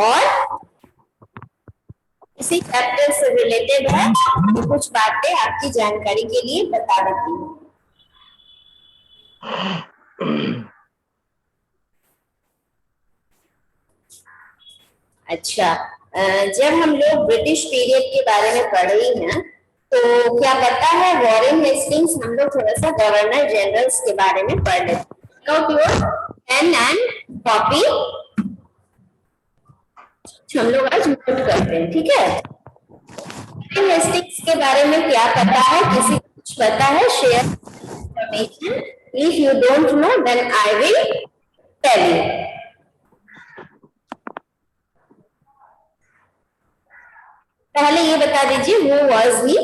और इसी चैप्टर से रिलेटेड है, कुछ बातें आपकी जानकारी के लिए बता देती हूँ। अच्छा, जब हम लोग ब्रिटिश पीरियड के बारे में पढ़ रही हैं तो क्या पता है वॉरेन हेस्टिंग्स, हम लोग थोड़ा सा गवर्नर जनरल्स के बारे में पढ़ लेते हैं। पेन एंड कॉपी हम लोग आज नोट करते हैं, ठीक है। वॉरेन हेस्टिंग्स के बारे में क्या पता है, किसी को कुछ पता है? Share information. If you don't know then I will tell you. पहले ये बता दीजिए, who was he?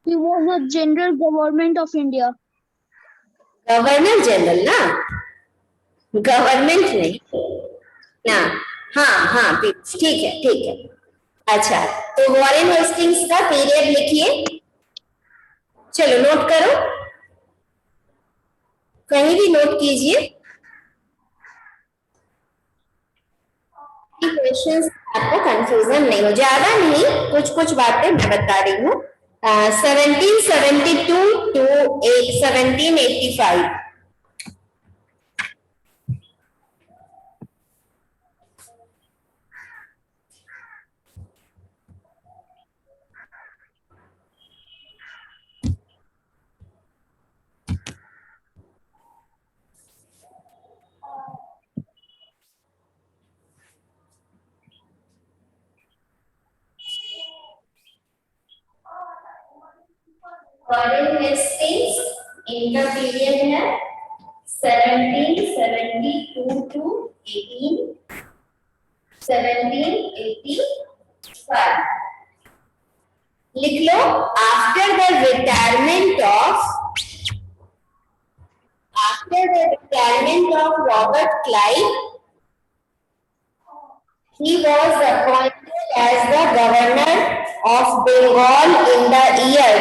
He was the General Government of India. Governor general ना, गवर्नमेंट नहीं ना। हाँ हाँ ठीक है ठीक है। अच्छा, तो वॉरेन हेस्टिंग्स का पीरियड लिखिए, चलो नोट करो, कहीं भी नोट कीजिए। क्वेश्चंस आपको कंफ्यूजन नहीं हो, ज्यादा नहीं, कुछ कुछ बातें मैं बता रही हूँ। 1772 to 1785। वॉरेन हेस्टिंग्स इनका पीरियड है 1772 to 1785। लिख लो, after the retirement of Robert Clive, he was appointed as the governor of Bengal in the year,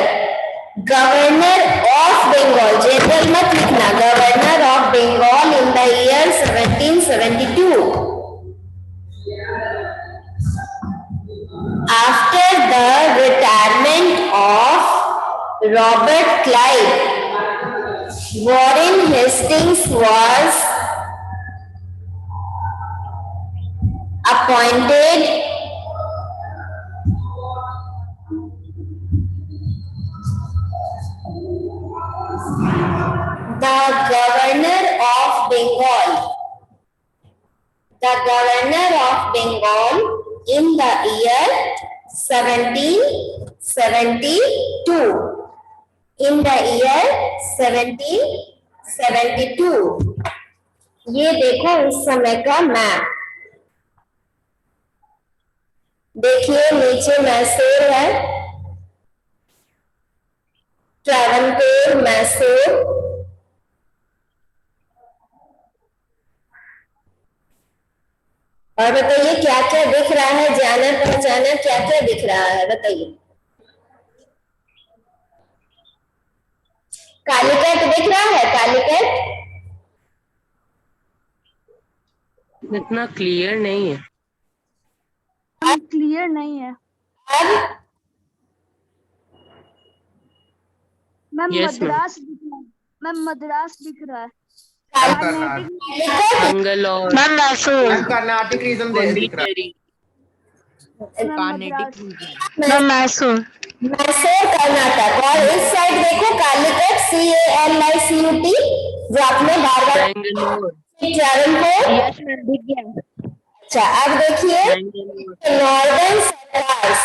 governor of Bengal, general मत लिखना, governor of Bengal in the year 1772. After the retirement of Robert Clive, Warren Hastings was appointed the governor of Bengal in the year 1772. In the year 1772। ये देखो उस समय का map, देखिए नीचे मैसूर है, ट्रावनकोर, मैसूर, और बताइए क्या क्या दिख रहा है, जाना पहचाना क्या क्या दिख रहा है बताइए। कालीकट दिख रहा है, कालीकट इतना क्लियर नहीं है, क्लियर नहीं है अब मैम। Yes, मद्रास दिख रहा है मैम, मद्रास दिख रहा है। बैंगलोर, मैम मैसूर, कर्नाटक रीजन दिख रहा है। मैम मैसूर, मैसूर कर्नाटक, और इस साइड देखो कालीकट, CALICUT, जो आपने बार बार बैंगलोर, ट्रावनकोर। यस मैम दिख गया। अच्छा, अब देखिए नॉर्दर्न सरदार्स,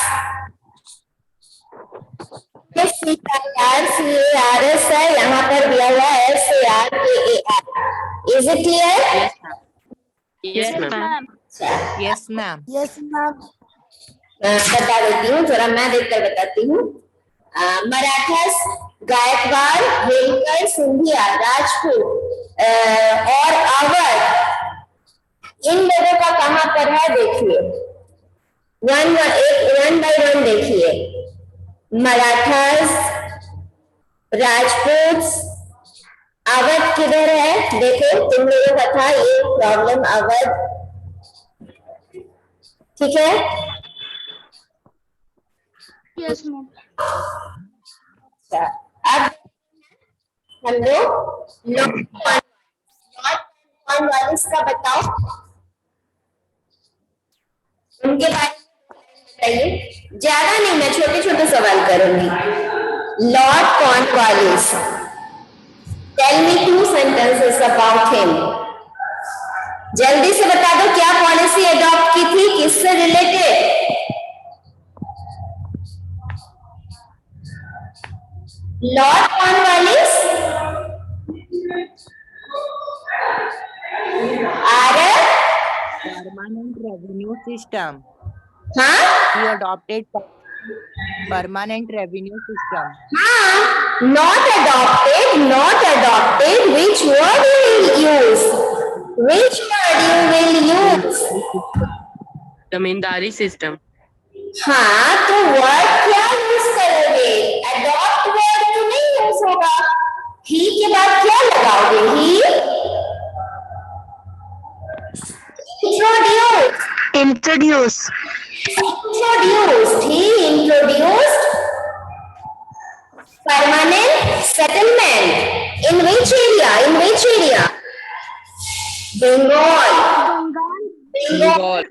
CARS है, यहाँ पर दिया हुआ है SARKAR। Is it clear? Yes ma'am, yes ma'am, yes ma'am. बता देती हूँ, थोड़ा मैं देखकर बताती हूँ। मराठास, गायकवाड़, होलकर, सिंधिया, राजपूत और अवध, इन लोगों का कहाँ पर है देखिए, वन बाय वन देखिए। मराठास, राजपूत, अवध किधर है देखो, तुम लोगों का था ये प्रॉब्लम, अवध ठीक है, Yes, ma'am. अब हम लोग लॉर्ड कॉर्नवालिस का बताओ, उनके बारे में बताइए। ज्यादा नहीं, मैं छोटे छोटे सवाल करूंगी। Lord Cornwallis, tell me 2 sentences about him. जल्दी से बता दो, क्या पॉलिसी अडॉप्ट की थी, किससे related? Lord Cornwallis, Aarav, Permanent revenue system. हाँ He adopted permanent revenue system. हाँ, not adopted, which word you will use? Which word you will use? Zamindari system. हाँ, तो वर्ड क्या यूज करोगे? अडॉप्ट वर्ड तो नहीं यूज होगा, ही के बाद क्या लगाओगे? ही Introduce. He introduced permanent settlement in which area? Bengal. Bengal.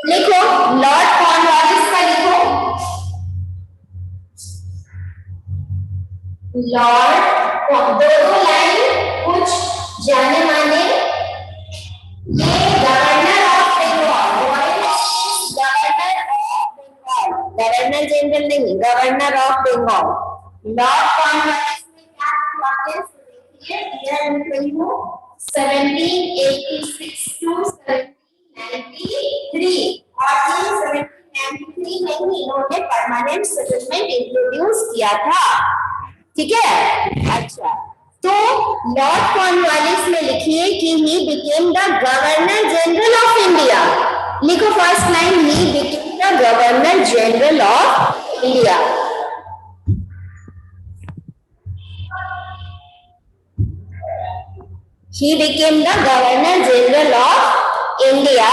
लिखो, लॉर्ड कॉर्नवालिस का लिखो। लॉर्ड, दो लाइन कुछ जाने माने। ये governor of Bengal, governor general नहीं, governor of Bengal. Lord Cornwallis ने क्या किया? देखिए, ईयर लिखो 1786 टू 1793, और ये 1793 में ही इन्होंने परमानेंट सेटलमेंट इंट्रोड्यूस किया था। ठीक है, अच्छा, तो लॉर्ड कॉर्नवालिस में लिखिए कि he became the governor general of India. लिखो first line, he became the governor general of India. He became the Governor General of India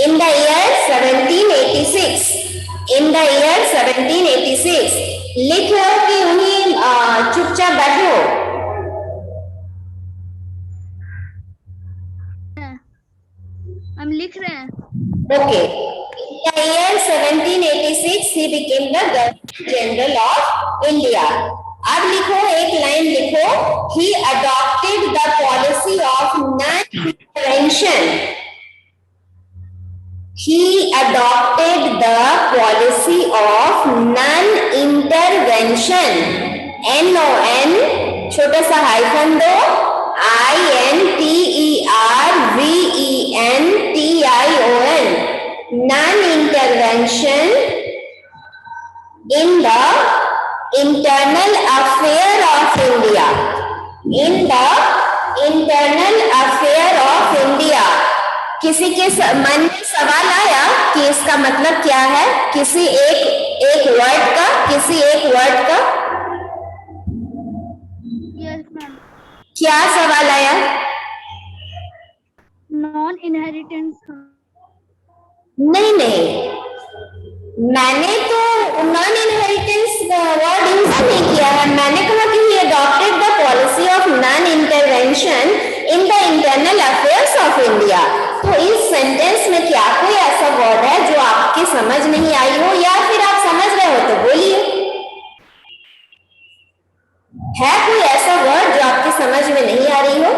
in the year 1786. In the year 1786. लिखो कि उन्हें चुपचाप बैठो। हम लिख रहे हैं। Okay. In the year 1786, he became the Governor General of India. अब लिखो, एक लाइन लिखो, he adopted the policy of non-intervention. He adopted the policy of non-intervention. NON, छोटा सा हाइफन दो, INTERVENTION, non-intervention in the internal affair of India. In the internal affair of India. किसी के मन में सवाल आया कि इसका मतलब क्या है? किसी एक वर्ड का, किसी एक वर्ड का Yes, ma'am. क्या सवाल आया? Non-inheritance. नहीं, मैंने तो नॉन इनहेरिटेंस वर्ड यूज नहीं किया है। मैंने कहा कि he adopted the policy of non intervention in the internal affairs of India. तो इस सेंटेंस में क्या कोई ऐसा वर्ड है जो आपकी समझ नहीं आई हो, या फिर आप समझ रहे हो तो बोलिए। है कोई ऐसा वर्ड जो आपकी समझ में नहीं आ रही हो?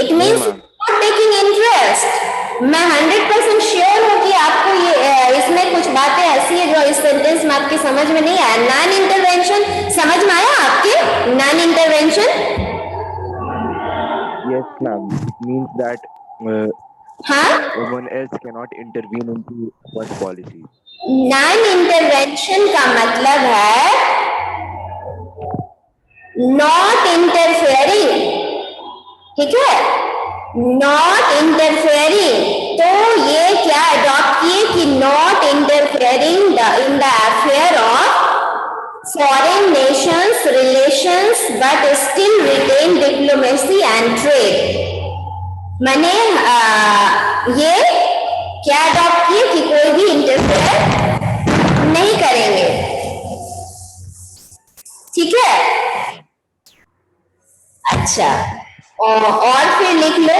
It means not taking interest. मैं 100% श्योर हूं कि आपको ये इसमें कुछ बातें ऐसी है जो इस सेंटेंस में आपकी समझ में नहीं आया। नॉन इंटरवेंशन समझ में आया आपके? Non intervention, Yes, ma'am. It means that हाँ, someone else cannot intervene into one's policy. Non intervention का मतलब है नॉट इंटरफेयरिंग। ठीक है, नॉट इंटरफेयरिंग। तो ये क्या अडॉप्ट किए कि not interfering in the affair of foreign nations relations but still retain diplomacy and trade. मैंने ये क्या अडॉप्ट किए कि कोई भी इंटरफेयर नहीं करेंगे, ठीक है। अच्छा, और फिर लिख लो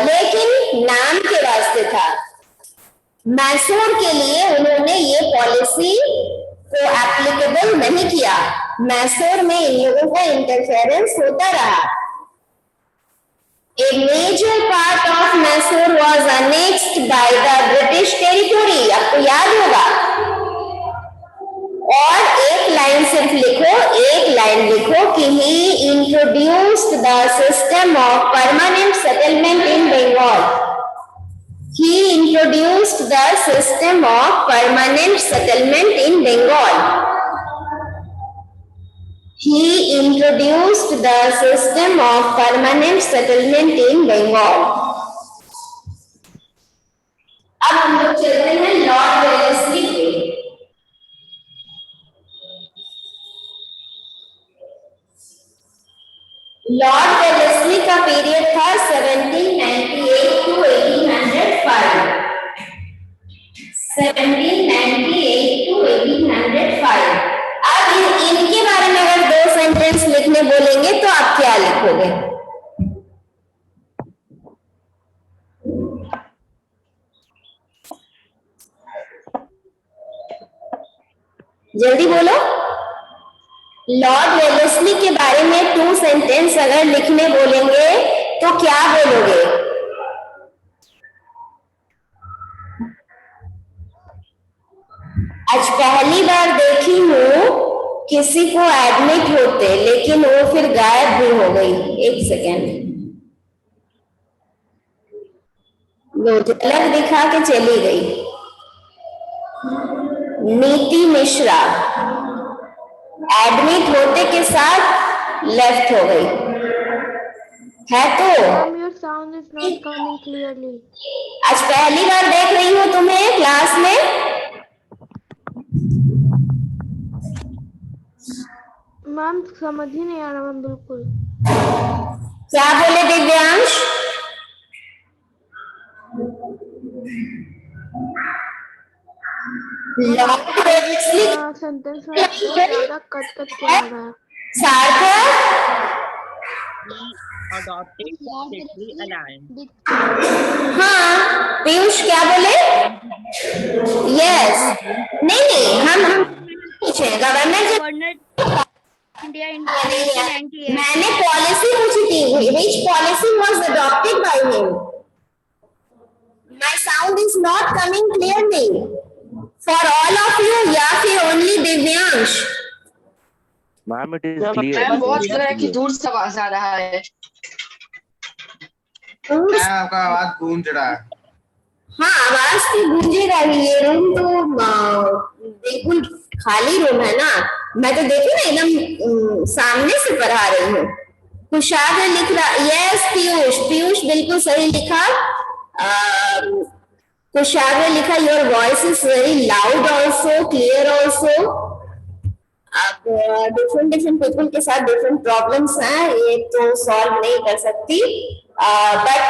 लेकिन नाम के वास्ते था। मैसूर के लिए उन्होंने ये पॉलिसी को एप्लीकेबल नहीं किया। मैसूर में इन लोगों का इंटरफेरेंस होता रहा। A major part of Mysore was annexed by the British territory, आपको याद होगा। और एक लाइन सिर्फ लिखो, एक लाइन लिखो कि he introduced the system of permanent settlement in Bengal. He introduced the system of permanent settlement in Bengal. He introduced the system of permanent settlement in Bengal. अब हम लोग चलते हैं लॉर्ड वेलेस्ली पे। लॉर्ड वेलेस्ली का period था 1798 to 1805। 1798 to 1805। अब इनके बारे में अगर 2 सेंटेंस लिखने बोलेंगे तो आप क्या लिखोगे? जल्दी बोलो। लॉर्ड वेलेस्ली के बारे में 2 सेंटेंस अगर लिखने बोलेंगे तो क्या बोलोगे? आज पहली बार देखी हूँ किसी को एडमिट होते, लेकिन वो फिर गायब भी हो गई। एक सेकेंड, वो झलक दिखा के चली गई। नीति मिश्रा एडमिट होते के साथ लेफ्ट हो गई है। तो Your sound is not coming clearly. आज पहली बार देख रही हूँ तुम्हें क्लास में। मैम समझ ही नहीं आ रहा मैम बिल्कुल। क्या बोले दिव्यांश? लॉर्ड वेलेस्ली सेंटेंस में ज्यादा कट कट के आ रहा है। सार्थक Adopted statutory alliance. हाँ पीयूष क्या बोले? यस नहीं हम पूछे गवर्नर इंडिया इन 1998। मैंने पॉलिसी पूछी थी, which policy was adopted by him? My sound is not coming clearly for all of you या फिर only Divyansh? Ma'am, it is clear. Ma'am बहुत लग रहा है कि दूर से आवाज आ रहा है। आपका आवाज गूंज रहा है। हाँ आवाज तो गूंजेगा ही। ये रूम तो बिल्कुल खाली रूम है ना। मैं तो देखी ना एकदम सामने से पढ़ा रही हूँ। कुशाग्र लिख रहा, यस पीयूष बिल्कुल सही लिखा। कुशाग्र लिखा your voice is very loud also, clear also. अब डिफरेंट पीपल के साथ डिफरेंट प्रॉब्लम्स हैं, ये तो सॉल्व नहीं कर सकती। बट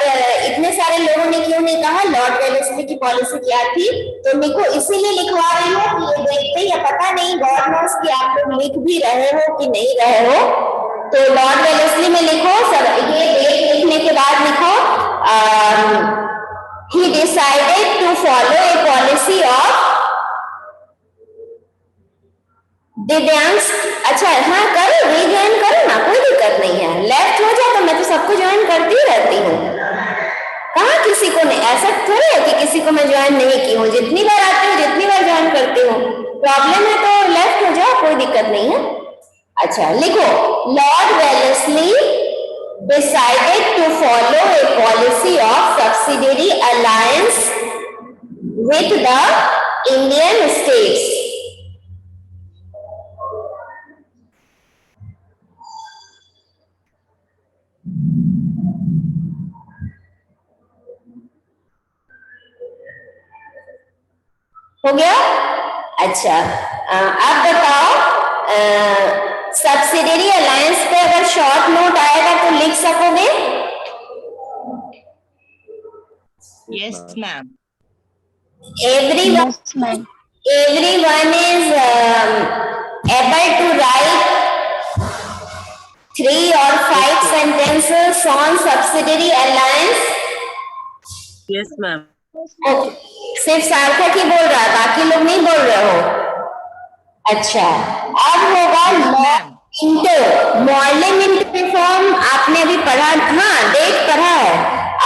इतने सारे लोगों ने क्यों नहीं कहा लॉर्ड वेलेस्ली की पॉलिसी क्या थी? तो लिखो, इसीलिए लिखवा रही हूँ कि ये देखते या पता नहीं गॉड नोस कि आप लोग लिख भी रहे हो कि नहीं रहे हो। तो लॉर्ड वेलेस्ली में लिखो, सब ये डेट लिखने के बाद लिखो ही decided to follow a policy of Divyansh. अच्छा हाँ करो, रीज्वाइन करो ना, कोई दिक्कत नहीं है। लेफ्ट हो जाए तो मैं तो सबको ज्वाइन करती रहती हूँ। कहाँ किसी को नहीं, ऐसा थोड़ी है कि किसी को मैं ज्वाइन नहीं की हूँ। जितनी बार आती हूँ जितनी बार ज्वाइन करती हूँ। प्रॉब्लम है तो लेफ्ट हो जाओ, कोई दिक्कत नहीं है। अच्छा लिखो, Lord Wellesley decided to follow a policy of subsidiary alliance with the Indian states. हो गया? अच्छा अब बताओ, सब्सिडियरी अलायंस पे अगर शॉर्ट नोट आएगा तो लिख सकोगे? Yes, ma'am. Everyone, everyone is able to write 3 or 5 sentences on subsidiary alliance. Yes, ma'am. Okay, सिर्फ सार्थक ही बोल रहा है, बाकी लोग नहीं बोल रहे हो? अच्छा, अब होगा मिंटो। मॉर्ले मिंटो रिफॉर्म आपने अभी पढ़ा, हाँ डेट पढ़ा है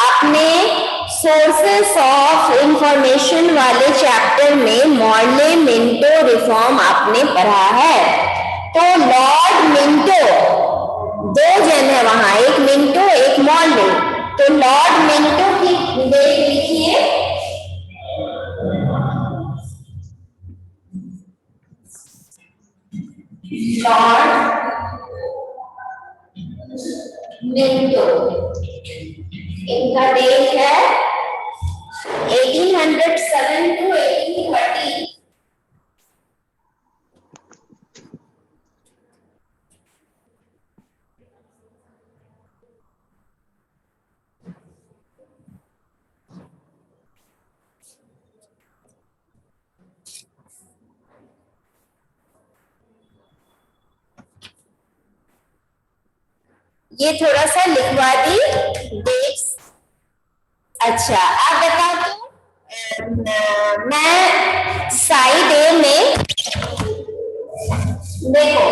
आपने। सोर्सेस ऑफ इंफॉर्मेशन वाले चैप्टर में मॉर्ले मिंटो रिफॉर्म आपने पढ़ा है। तो लॉर्ड मिंटो, 2 जन है वहां, एक मिंटो एक मॉर्ले। तो लॉर्ड मिंटो की डेट लिखिए। लॉर्ड मिंटो, इनका डेट है 1807 to 1830। ये थोड़ा सा लिखवा दी डेट्स। अच्छा, आप बताओ तो मैं साइड ए में देखो,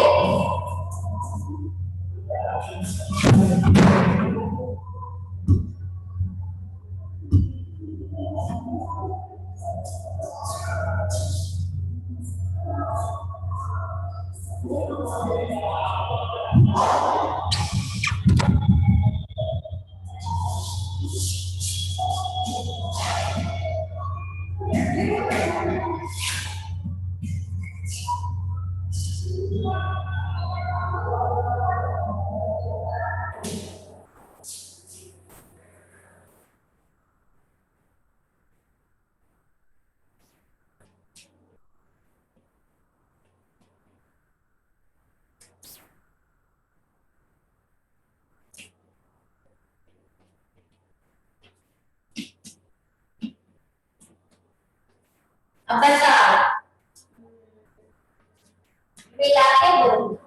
अब बताओ, मिला के बोलो।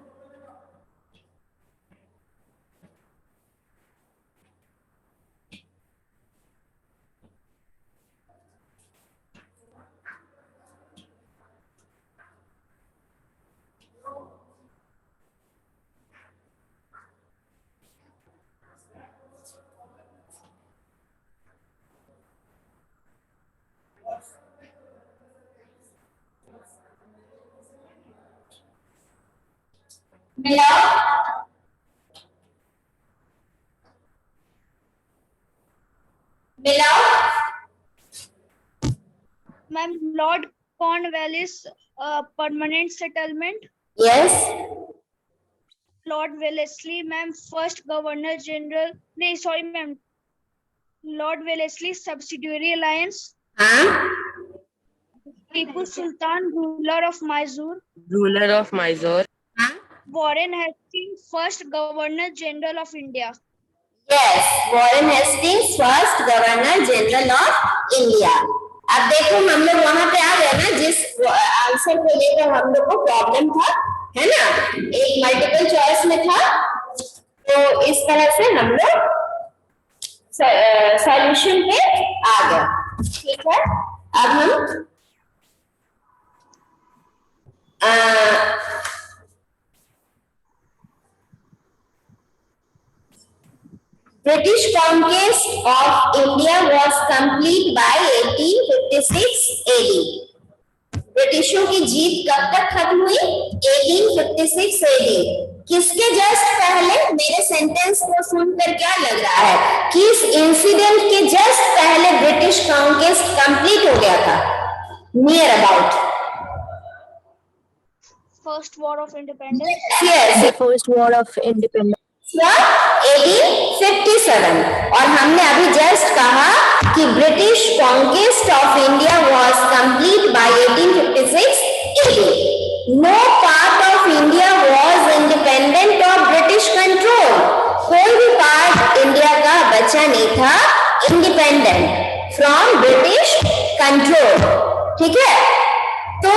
मिलाओ, मिलाओ। Ma'am Lord Cornwallis permanent settlement. Yes, Lord Wellesley ma'am first governor general, नहीं sorry ma'am, Lord Wellesley subsidiary alliance. हाँ, Tipu Sultan ruler of Mysore. Ruler of Mysore. हाँ, Warren Hastings first governor general of India. Yes, Warren Hastings first governor general of India. अब देखो हम लोग वहां पे आ गए ना, जिस आंसर को लेकर हम लोग को प्रॉब्लम था, है ना, एक मल्टीपल चॉइस में था। तो इस तरह से हम लोग सॉल्यूशन पे आ गए। ठीक है, अब हम British conquest of India was complete by 1856 AD. ब्रिटिशों की जीत कब तक खत्म हुई? 1856 AD। किसके जस्ट पहले? मेरे सेंटेंस को सुनकर क्या लग रहा है, किस इंसिडेंट के जस्ट पहले ब्रिटिश कॉन्क्वेस्ट कंप्लीट हो गया था? Near about first war of independence. Yes, First War of Independence. 1857। और हमने अभी जस्ट कहा कि British conquest of India was complete by 1856 AD। No part of India was independent of British control. कोई भी पार्ट इंडिया का बचा नहीं था इंडिपेंडेंट। From British control. ठीक है, तो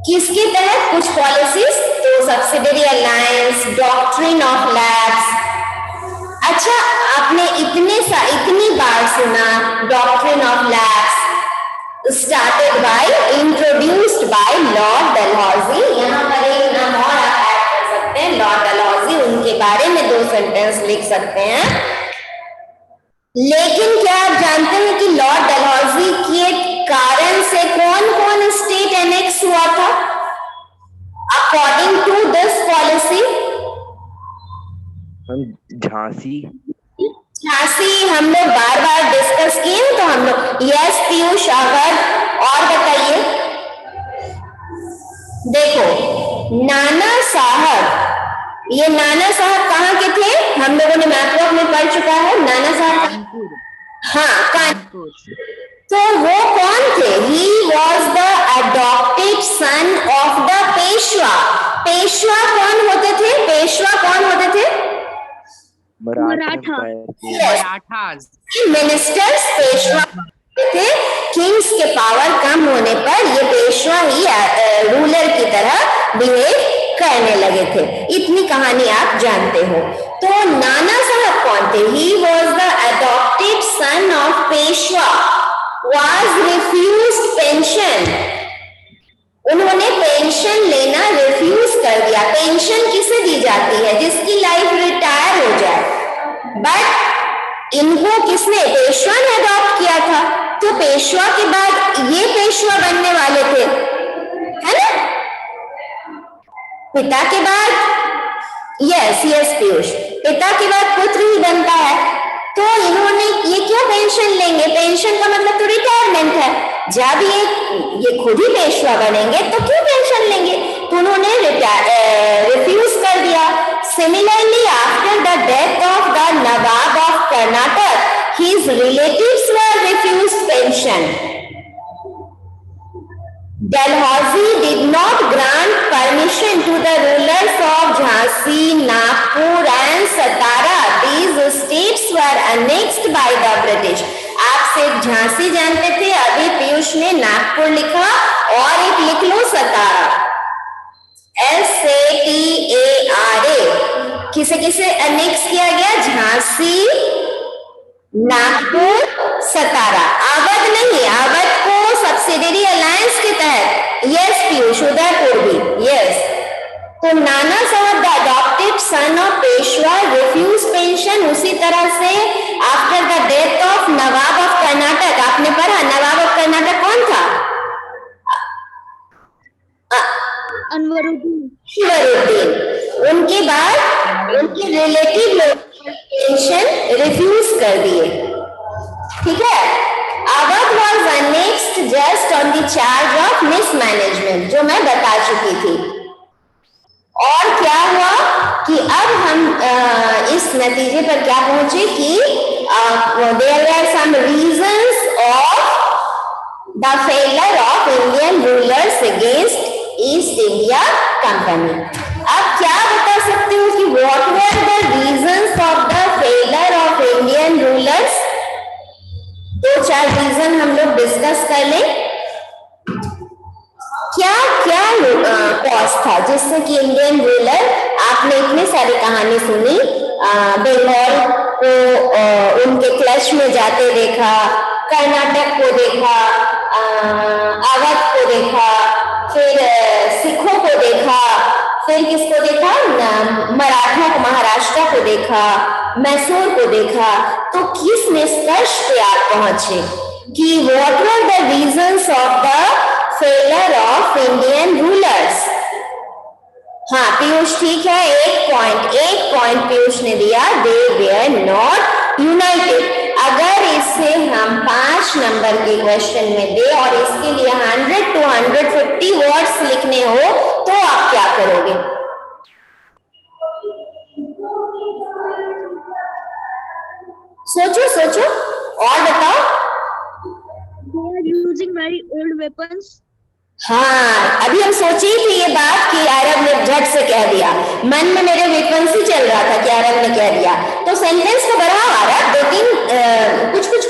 किसके तहत कुछ पॉलिसीज, तो subsidiary alliance, doctrine of labs. अच्छा, आपने इतनी बार सुना doctrine of labs started by, introduced by Lord Dalhousie. यहाँ पर एक नाम और आप ऐड कर सकते हैं, लॉर्ड डलहौजी, उनके बारे में 2 सेंटेंस लिख सकते हैं। लेकिन क्या आप जानते हैं कि लॉर्ड डलहौजी के कारण से कौन कौन स्टेट एनेक्स हुआ था according to this policy? Jhansi. Jhansi हम लोग बार बार डिस्कस किए, तो हम लोग, यस पीयूष, अगर और बताइए। देखो नाना साहब, ये नाना साहब कहाँ के थे? हम लोगों ने मैप में पढ़ चुका है नाना साहब। हाँ, कानपुर। तो वो कौन थे? He was the adopted son of the Peshwa. Peshwa कौन होते थे? पेशवा कौन होते थे? मराठा। मिनिस्टर्स पेशवा थे। किंग्स के पावर कम होने पर ये पेशवा ही रूलर की तरह बिहेव करने लगे थे। इतनी कहानी आप जानते हो। तो नाना साहब कौन थे? He was the adopted son of Peshwa, was refused pension. उन्होंने पेंशन लेना रिफ्यूज कर दिया। पेंशन किसे दी जाती है? जिसकी लाइफ रिटायर हो जाए। बट इनको किसने? पेशवा ने अडॉप्ट किया था। तो पेशवा के बाद ये पेशवा बनने वाले थे, है ना? पिता के बाद, यस पीयूष, पिता के बाद पुत्र ही बनता है। तो इन्होंने ये क्यों पेंशन लेंगे? पेंशन का मतलब तो रिटायरमेंट है। जब ये खुद ही पेशवा बनेंगे तो क्यों पेंशन लेंगे? तो उन्होंने रिफ्यूज कर दिया। Similarly after the death of the Nawab of Karnataka, his relatives were refused pension. Dalhousie did not grant permission to the rulers of Jhansi, Nagpur and Satara. These states were annexed by the British. आप सिर्फ झांसी जानते थे, अभी पीयूष ने नागपुर लिखा, और एक लिख लो सतारा, SATARA। किसे किसे अनेक्स किया गया? झांसी, नागपुर, सतारा। अवध नहीं, अवध को सब्सिडियरी अलायंस के तहत, यस पीयूष, उदयपुर भी, यस। तो Nana Sahib the adopted son of Peshwa refuse pension. उसी तरह से after the death of Nawab of Karnataka, आपने पढ़ा नवाब ऑफ कर्नाटक कौन था? अनवरुद्दीन। उनके बाद उनके रिलेटिव लोग पेंशन रिफ्यूज कर दिए। ठीक है, Awadh was annexed just on the charge of mismanagement, जो मैं बता चुकी थी। और क्या हुआ कि अब हम इस नतीजे पर क्या पहुंचे कि there were some reasons of the failure of Indian rulers against East India Company. अब क्या बता सकते हो कि what were the reasons of the failure of Indian rulers? 2-4 reason हम लोग डिस्कस कर लें। क्या क्या कॉज था जिससे कि इंडियन रूलर, आपने इतने सारी कहानी सुनी, बंगाल को उनके क्लच में जाते देखा, कर्नाटक को देखा, अवध को देखा, फिर सिखों को देखा, फिर किसको देखा? मराठा को, महाराष्ट्र को देखा, मैसूर को देखा। तो किस निष्कर्ष पे आप पहुंचे कि what were the reasons of the failure of Indian rulers? हाँ पीयूष, ठीक है, एक पॉइंट पीयूष ने दिया, दे वेयर नॉट यूनाइटेड। अगर इसे हम 5 नंबर के क्वेश्चन में दे और इसके लिए 100 to 150 वर्ड्स लिखने हो तो आप क्या करोगे? सोचो सोचो और बताओ। They are using very old weapons. हाँ, अभी हम सोचे ही थे ये बात कि अरब ने झट से कह दिया, मन में मेरे वेपन से चल रहा था कि अरब ने कह दिया, तो सेंटेंस का बढ़ाव आ रहा है। 2-3 कुछ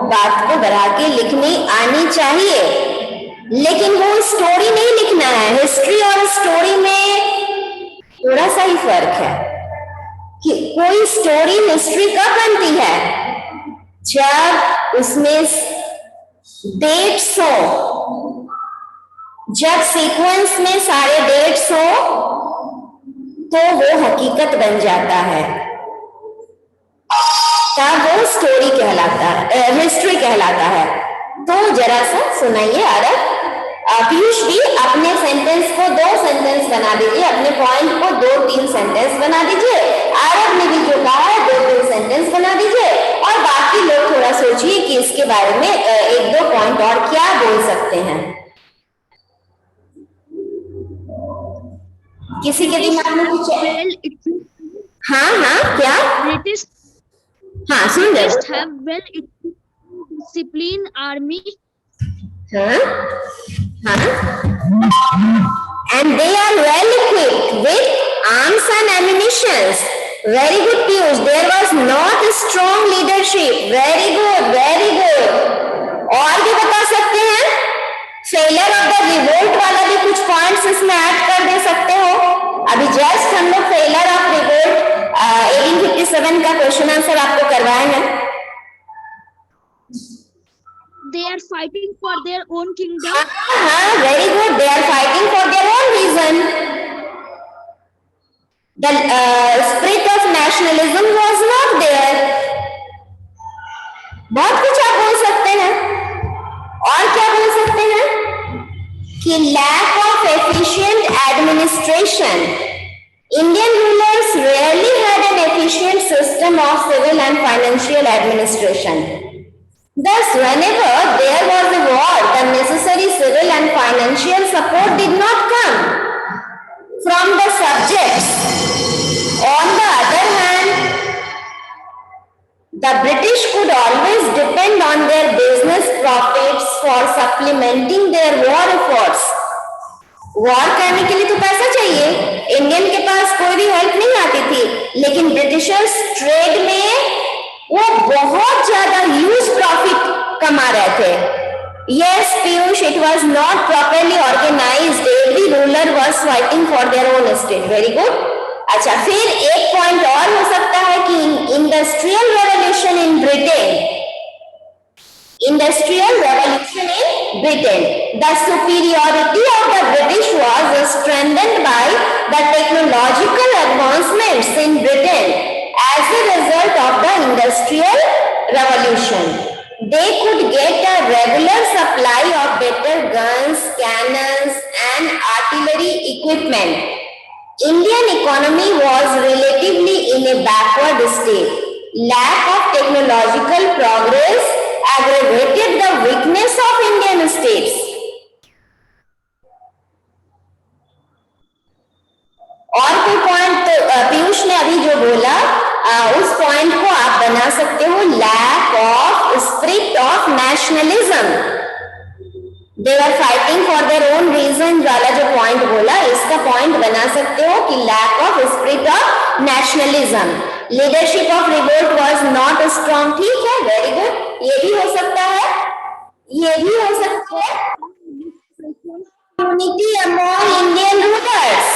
बात को बढ़ा के लिखनी आनी चाहिए, लेकिन वो स्टोरी नहीं लिखना है। हिस्ट्री और स्टोरी में थोड़ा सा ही फर्क है कि कोई स्टोरी हिस्ट्री कब बनती है, जब उसमें डेट्स हो, जब सीक्वेंस में सारे डेट्स हो तो वो हकीकत बन जाता है, तब वो स्टोरी कहलाता है, हिस्ट्री कहलाता है। तो जरा सा सुनाइए आरव। पीयूष भी अपने सेंटेंस को 2 सेंटेंस बना दीजिए, अपने पॉइंट को 2-3 सेंटेंस बना दीजिए। आरव ने भी जो कहा है 2-3 सेंटेंस बना दीजिए, और बाकी लोग थोड़ा सोचिए कि इसके बारे में 1-2 पॉइंट और क्या बोल सकते हैं। किसी के दिमाग में कुछ है? Well, it हाँ हाँ, क्या? British हाँ, सुन रहे हो? have well disciplined army हाँ हाँ, and they are well equipped with arms and ammunitions. Very good, Piyush. There was not strong leadership. Very good, very good. और भी बता सकते हैं? फेलियर ऑफ द रिवोल्ट वाला भी कुछ पॉइंट्स इसमें ऐड कर दे सकते हो। अभी जस्ट हम लोग फेलियर ऑफ रिवोल्ट 1857 का क्वेश्चन आंसर आपको करवाए हैं। they are fighting for their own kingdom. हाँ, very good. They are fighting for their own reason. The spirit of nationalism was not there. बहुत कुछ आप बोल सकते हैं। और क्या बोल सकते हैं कि lack of efficient administration. Indian rulers rarely had an efficient system of civil and financial administration. Thus, whenever there was a war, the necessary civil and financial support did not come from the subjects. On the other hand, the British could always depend on their business profits for supplementing their war efforts. War करने के लिए तो पैसा चाहिए, Indian के पास कोई भी help नहीं आती थी, लेकिन ब्रिटिशर्स ट्रेड में वो बहुत ज्यादा ह्यूज प्रॉफिट कमा रहे थे। Yes Piyush, it was not properly organised, every ruler was fighting for their own state. Very good. अच्छा, फिर एक पॉइंट और हो सकता है कि industrial revolution in Britain, industrial revolution in Britain. The superiority of the British was strengthened by the technological advancements in Britain as a result of the industrial revolution. They could get a regular supply of better guns, cannons and artillery equipment. Indian economy was relatively in a backward state. Lack of technological progress aggravated the weakness of Indian states. और कोई point Piyush ने अभी जो बोला उस point को आप बना सकते हो, lack of spirit of nationalism. They are fighting for their own region वाला जो पॉइंट बोला, इसका पॉइंट बना सकते हो कि lack of spirit of nationalism. Leadership of revolt was not strong. ठीक है, वेरी गुड। ये भी हो सकता है, ये भी हो सकता है। यूनिटी अमॉन्ग इंडियन रूलर्स,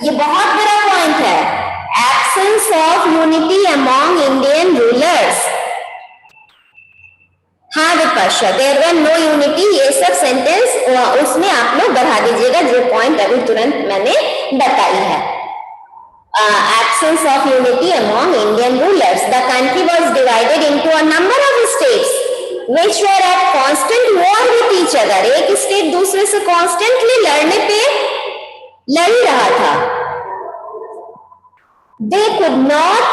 ये बहुत बड़ा पॉइंट है। Absence of unity among Indian rulers. हाँ विपक्षा, देयर वर नो यूनिटी, ये सब सेंटेंस उसमें आप लोग बढ़ा दीजिएगा जो पॉइंट अभी तुरंत मैंने बताई है। Absence of unity among Indian rulers. The country was divided into a number of states which were at constant war with each other. एक स्टेट दूसरे से constantly लड़ने पे लड़ रहा था। They could not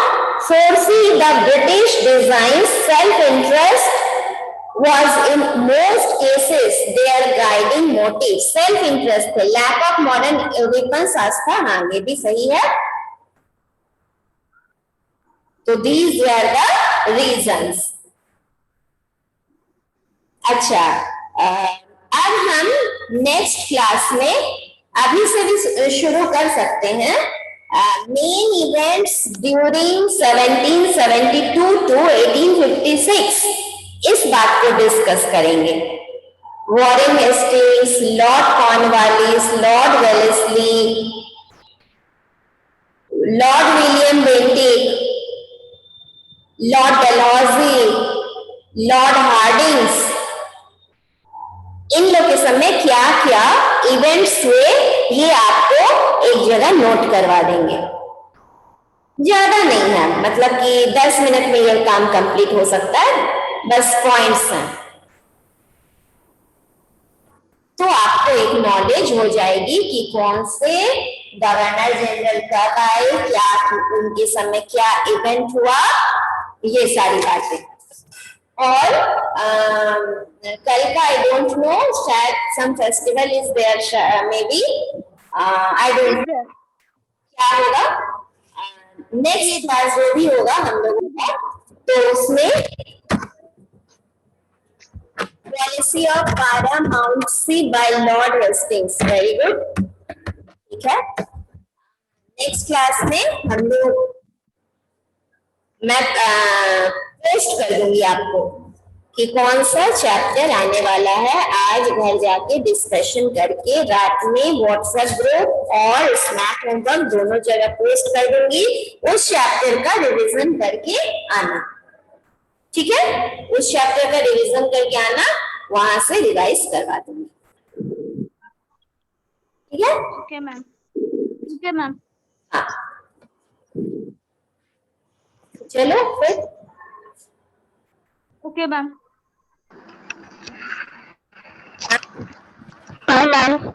foresee the British designs. Self-interest was in most cases their guiding motive. Self-interest थे, lack of modern weapons था। हाँ, ये भी सही है। तो these were the reasons. अच्छा, अब हम नेक्स्ट क्लास में अभी से भी शुरू कर सकते हैं। Main events during 1772 to 1856। इस बात को डिस्कस करेंगे। Warren Hastings, Lord Cornwallis, Lord Wellesley, Lord William Bentinck, Lord Dalhousie, Lord Hardinges, इन लोग के समय क्या क्या इवेंट्स हुए ये आपको एक जगह नोट करवा देंगे। ज्यादा नहीं है, मतलब कि 10 मिनट में ये काम कंप्लीट हो सकता है, बस पॉइंट्स हैं। तो आपको एक नॉलेज हो जाएगी कि कौन से गवर्नर जनरल कब आए, क्या उनके समय क्या इवेंट हुआ, ये सारी बातें। और कल का आई डोंट नो, शायद some festival is there, maybe, I don't know क्या होगा। नेक्स्ट क्लास जो भी होगा हम लोगों का, तो उसमें policy of paramountcy by Lord Hastings, very good, ठीक है। नेक्स्ट क्लास में हम लोग, मैं पोस्ट कर दूंगी आपको कि कौन सा चैप्टर आने वाला है। आज घर जाके डिस्कशन करके रात में व्हाट्सएप ग्रुप और स्नैप होमवर्क दोनों जगह पोस्ट कर दूंगी। उस चैप्टर का रिवीजन करके आना, ठीक है। उस चैप्टर का रिवीजन करके आना, वहां से रिवाइज करवा दूंगी, ठीक है। ओके मैम, ठीक है मैम। हाँ, चलो फिर, ओके मैम। हाँ मैम।